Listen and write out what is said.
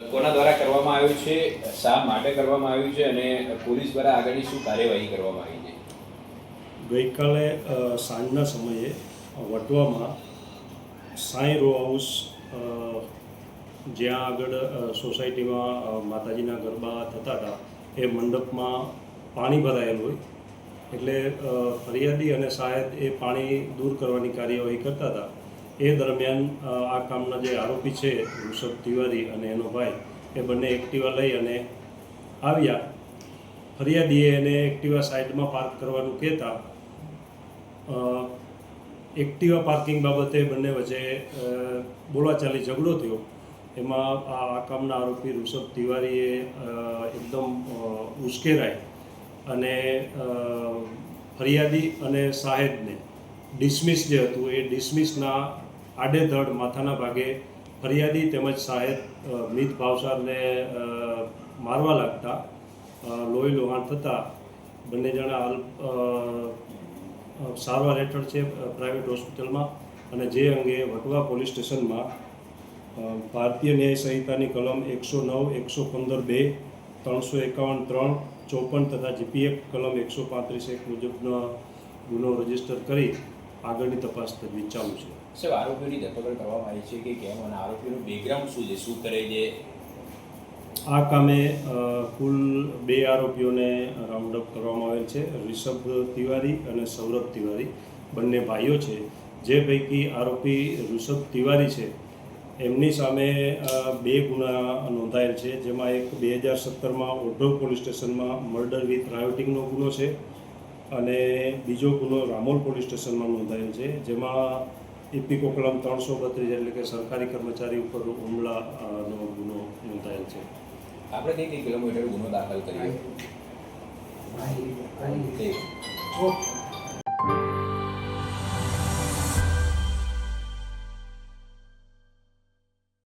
કોના દ્વારા કરવામાં આવ્યું છે, શા માટે કરવામાં આવ્યું છે અને પોલીસ દ્વારા આગળની શું કાર્યવાહી કરવામાં આવી છે? ગઈકાલે સાંજના સમયે વટવામાં સાંઈ રો હાઉસ જ્યાં આગળ સોસાયટીમાં માતાજીના ગરબા થતા હતા એ મંડપમાં પાણી ભરાયેલું હોય એટલે ફરિયાદી અને સાહેબ એ પાણી દૂર કરવાની કાર્યવાહી કરતા હતા. એ દરમિયાન આ કામના જે આરોપી છે ઋષભ તિવારી અને એનો ભાઈ એ બંને એક્ટિવા લઈ અને આવ્યા. ફરિયાદીએ એને એક્ટિવા સાઈડમાં પાર્ક કરવાનું કહેતા એક્ટિવા પાર્કિંગ બાબતે બંને વચ્ચે બોલાચાલી ઝઘડો થયો. એમાં આ કામના આરોપી ઋષભ તિવારીએ એકદમ ઉશ્કેરાય અને ફરિયાદી અને સાહેબને ડિસમિસ જે હતું એ ડિસમિસના આડેધડ માથાના ભાગે ફરિયાદી તેમજ સાહેબ મિત ભાવસારને મારવા લાગતા લોહી લોહાણ થતાં બંને જણા હાલ સારવાર હેઠળ છે પ્રાઇવેટ હોસ્પિટલમાં. અને જે અંગે વટવા પોલીસ સ્ટેશનમાં ભારતીય ન્યાય સંહિતાની કલમ 109, 115(2), 351(3), 54 તથા જીપીએફ કલમ 135(1) મુજબનો ગુનો રજીસ્ટર કરી આગળની તપાસ તજવીજ ચાલુ છે. સાહેબ, આરોપીઓની ધરપકડ કરવામાં આવી છે કે કેમ અને આરોપીનું બેકગ્રાઉન્ડ શું છે, શું કરે છે? આ કામે કુલ 2 આરોપીઓને રાઉન્ડ અપ કરવામાં આવેલ છે. ઋષભ તિવારી અને સૌરભ તિવારી બંને ભાઈઓ છે. જે પૈકી આરોપી ઋષભ તિવારી છે એમની સામે 2 ગુના નોંધાયેલ છે, જેમાં એક 2017માં ઓઢવ પોલીસ સ્ટેશનમાં મર્ડર વિથ રાયોટિંગનો ગુનો છે અને બીજો ગુનો રામોલ પોલીસ સ્ટેશનમાં નોંધાયેલ છે, જેમાં ઇપીકો કલમ 332 એટલે કે સરકારી કર્મચારી ઉપર હુમલાનો ગુનો નોંધાયેલ છે. આપણે કઈ કિલોમીટર ગુનો દાખલ કર્યો?